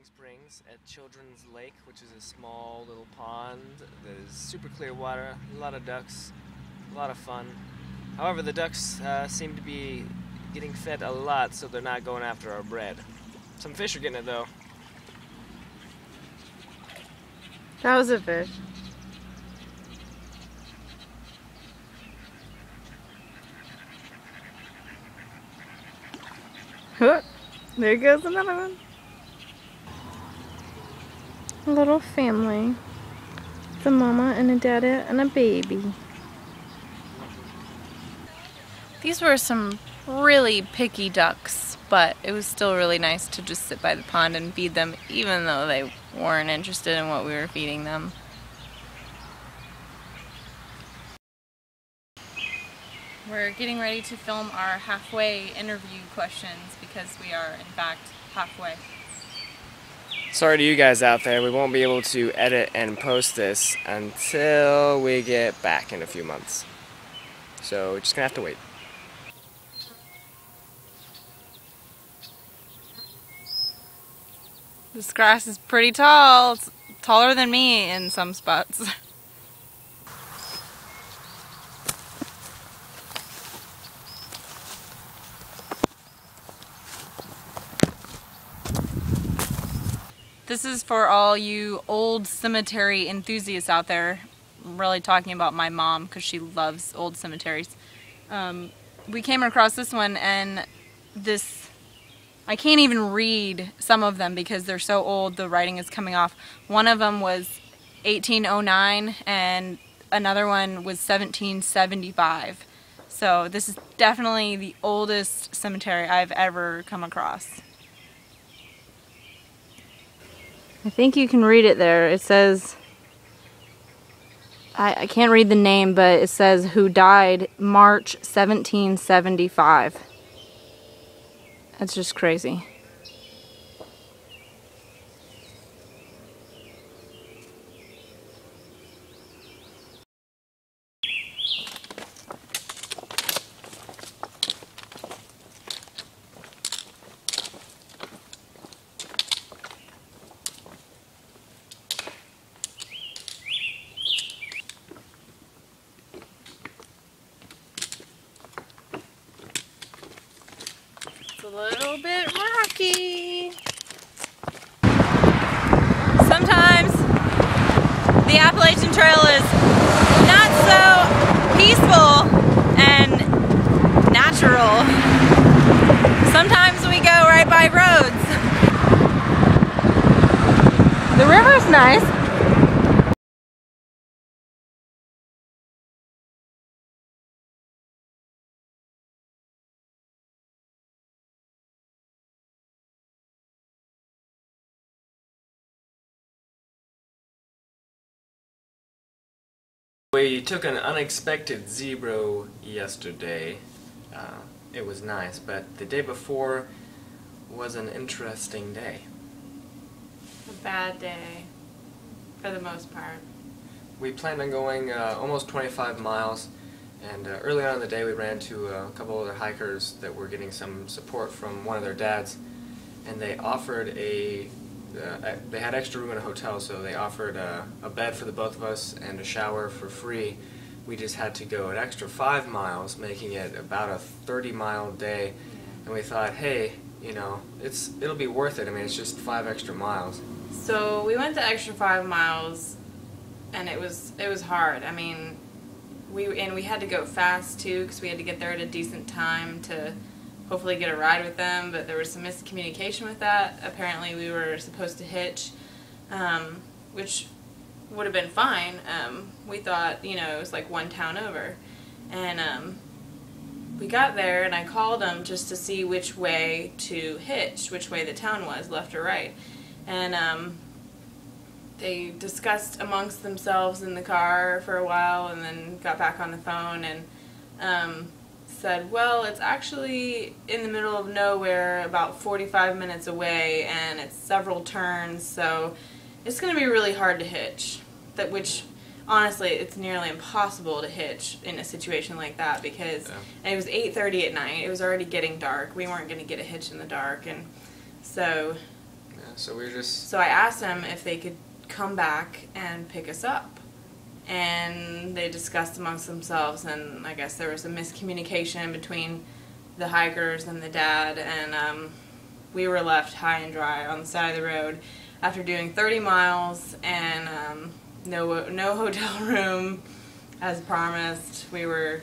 Springs at Children's Lake, which is a small little pond that is super clear water, a lot of ducks, a lot of fun. However, the ducks seem to be getting fed a lot, so they're not going after our bread. Some fish are getting it though. That was a fish. There goes another one. A little family. It's a mama and a daddy and a baby. These were some really picky ducks, but it was still really nice to just sit by the pond and feed them, even though they weren't interested in what we were feeding them. We're getting ready to film our halfway interview questions because we are, in fact, halfway. Sorry to you guys out there, we won't be able to edit and post this until we get back in a few months. So we're just gonna have to wait. This grass is pretty tall. It's taller than me in some spots. This is for all you old cemetery enthusiasts out there. I'm really talking about my mom because she loves old cemeteries. We came across this one, and I can't even read some of them because they're so old, the writing is coming off. One of them was 1809 and another one was 1775. So this is definitely the oldest cemetery I've ever come across. I think you can read it there. It says, I can't read the name, but it says who died March 1775. That's just crazy. A little bit rocky. Sometimes the Appalachian Trail is not so peaceful and natural. Sometimes we go right by roads. The river's nice. We took an unexpected zebra yesterday. It was nice, but the day before was an interesting day. A bad day, for the most part. We planned on going almost 25 miles, and early on in the day we ran into a couple other hikers that were getting some support from one of their dads, and they offered they had extra room in a hotel, so they offered a bed for the both of us and a shower for free. We just had to go an extra 5 miles, making it about a 30-mile day, and we thought, hey, you know, it'll be worth it. I mean, it's just 5 extra miles. So we went the extra 5 miles, and it was hard. I mean, we had to go fast too, because we had to get there at a decent time to hopefully get a ride with them, but there was some miscommunication with that. Apparently we were supposed to hitch, which would have been fine. We thought, you know, it was like one town over. And we got there, and I called them just to see which way to hitch, which way the town was, left or right. And they discussed amongst themselves in the car for a while, and then got back on the phone and said, well, it's actually in the middle of nowhere, about 45 minutes away, and it's several turns, so it's going to be really hard to hitch. Which, honestly, it's nearly impossible to hitch in a situation like that, because and it was 8:30 at night. It was already getting dark. We weren't going to get a hitch in the dark, and so Yeah, so we just... So I asked them if they could come back and pick us up. And they discussed amongst themselves, and I guess there was a miscommunication between the hikers and the dad, and we were left high and dry on the side of the road after doing 30 miles and no hotel room as promised. We were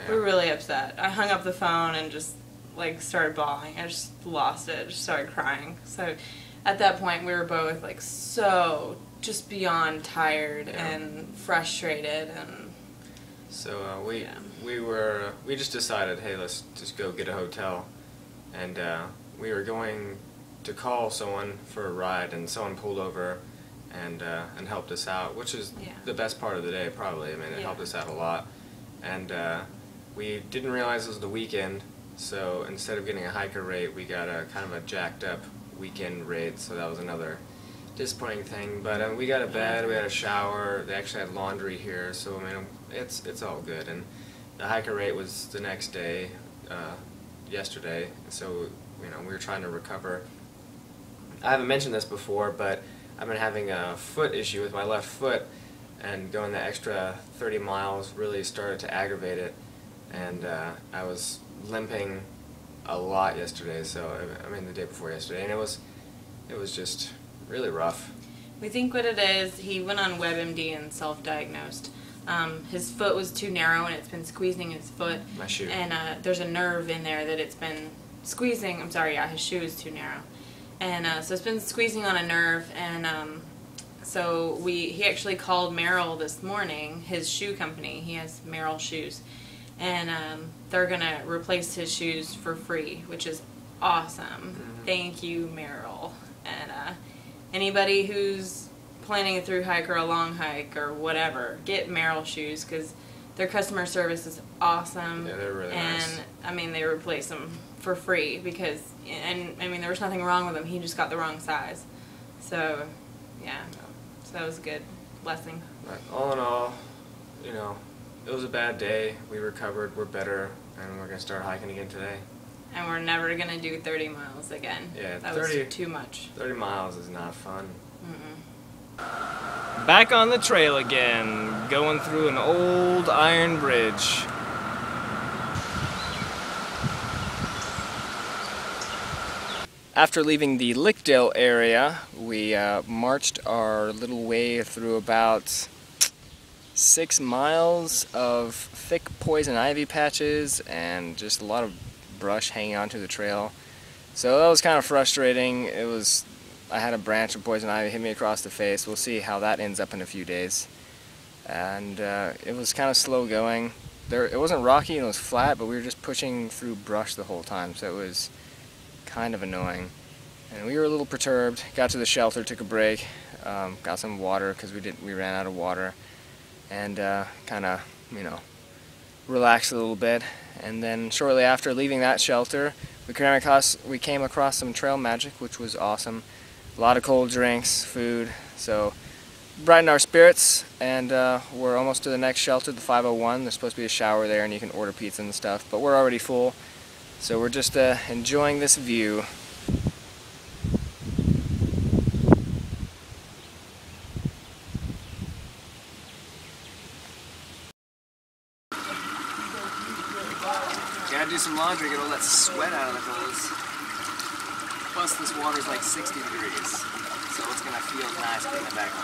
really upset. I hung up the phone and just like started bawling. I just lost it. Just started crying. So at that point we were both like so just beyond tired and frustrated, and so we just decided, hey, let's just go get a hotel, and we were going to call someone for a ride, and someone pulled over and helped us out, which is the best part of the day probably. I mean, it helped us out a lot, and we didn't realize it was the weekend, so instead of getting a hiker rate, we got a kind of a jacked up weekend rate, so that was another disappointing thing. But we got a bed, we had a shower, they actually had laundry here, so I mean, it's all good. And the hiker rate was the next day, yesterday, so you know, we were trying to recover. I haven't mentioned this before, but I've been having a foot issue with my left foot, and going the extra 30 miles really started to aggravate it, and I was limping a lot yesterday, so I mean the day before yesterday, and it was just really rough. We think what it is, he went on WebMD and self-diagnosed. His foot was too narrow and it's been squeezing his foot. My shoe. And there's a nerve in there that it's been squeezing. I'm sorry, yeah, his shoe is too narrow. And so it's been squeezing on a nerve, and so he actually called Merrill this morning, his shoe company. He has Merrill shoes. And they're going to replace his shoes for free, which is awesome. Mm-hmm. Thank you, Merrill. And anybody who's planning a through hike or a long hike or whatever, get Merrill shoes, because their customer service is awesome. Yeah, they're really nice. And I mean, they replace them for free because, and I mean, there was nothing wrong with him. He just got the wrong size. So, yeah. So that was a good blessing. But all in all, you know, it was a bad day. We recovered. We're better, and we're gonna start hiking again today. And we're never gonna do 30 miles again. Yeah, that 30, was too much. 30 miles is not fun. Mm-mm. Back on the trail again, going through an old iron bridge. After leaving the Lickdale area, we marched our little way through about 6 miles of thick poison ivy patches and just a lot of brush hanging onto the trail. So that was kind of frustrating. I had a branch of poison ivy hit me across the face. We'll see how that ends up in a few days. And it was kind of slow going. It wasn't rocky and it was flat, but we were just pushing through brush the whole time, so it was kind of annoying. And we were a little perturbed. Got to the shelter, took a break, got some water because we ran out of water, and kind of, you know, relaxed a little bit. And then shortly after leaving that shelter, we came across some trail magic, which was awesome. A lot of cold drinks, food, so brightened our spirits. And we're almost to the next shelter, the 501. There's supposed to be a shower there, and you can order pizza and stuff, but we're already full, so we're just enjoying this view. Gotta do some laundry, get all that sweat out of the clothes. Plus this water's like 60 degrees, so it's gonna feel nice putting it back on.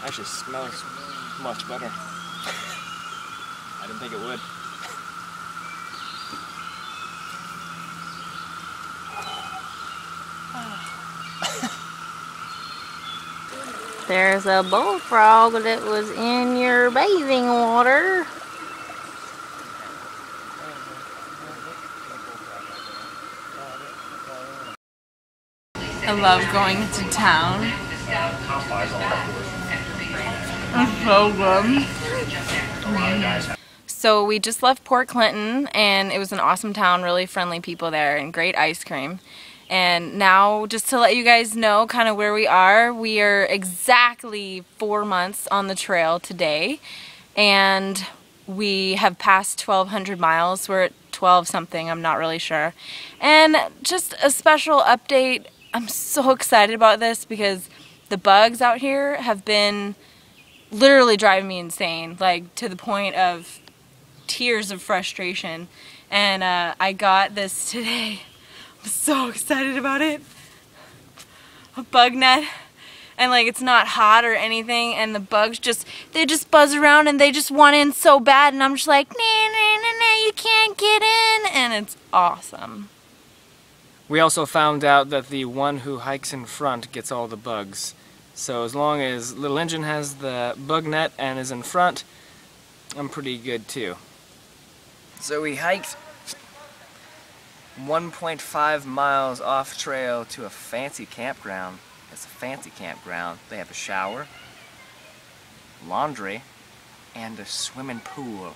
Actually smells much better. I didn't think it would. There's a bullfrog that was in your bathing water. I love going to town. It's so good. So we just left Port Clinton, and it was an awesome town, really friendly people there, and great ice cream. And now, just to let you guys know kind of where we are exactly 4 months on the trail today, and we have passed 1,200 miles. We're at 12 something, I'm not really sure. And just a special update, I'm so excited about this because the bugs out here have been literally driving me insane, like to the point of tears of frustration. And I got this today. I'm so excited about it. A bug net. And like it's not hot or anything, and the bugs they just buzz around and they just want in so bad, and I'm just like, nah, you can't get in, and it's awesome. We also found out that the one who hikes in front gets all the bugs. So as long as Little Engine has the bug net and is in front, I'm pretty good too. So we hiked 1.5 miles off trail to a fancy campground. It's a fancy campground. They have a shower, laundry, and a swimming pool.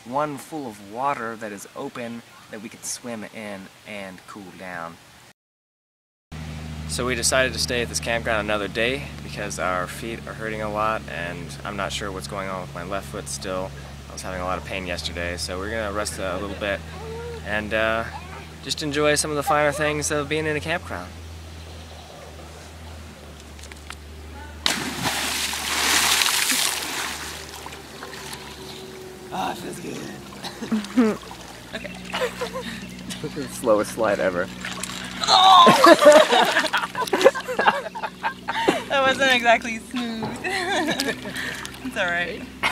One full of water that is open that we can swim in and cool down. So we decided to stay at this campground another day because our feet are hurting a lot and I'm not sure what's going on with my left foot still. I was having a lot of pain yesterday, so we're gonna rest a little bit and just enjoy some of the finer things of being in a campground. Oh, it feels good. Okay. This is the slowest slide ever. Oh! That wasn't exactly smooth. It's alright.